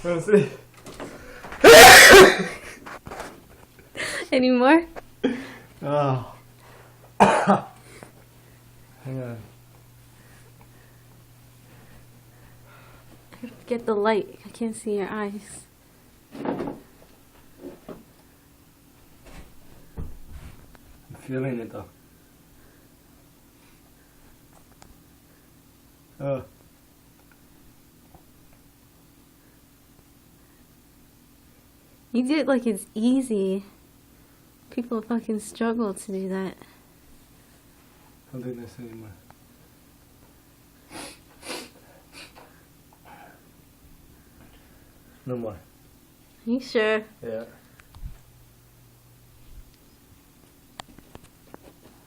Let's see. Any more? Oh. Hang on. Get the light. I can't see your eyes. I'm feeling it though. Oh. You did it like it's easy. People fucking struggle to do that. Don't do this anymore. No more. Are you sure? Yeah.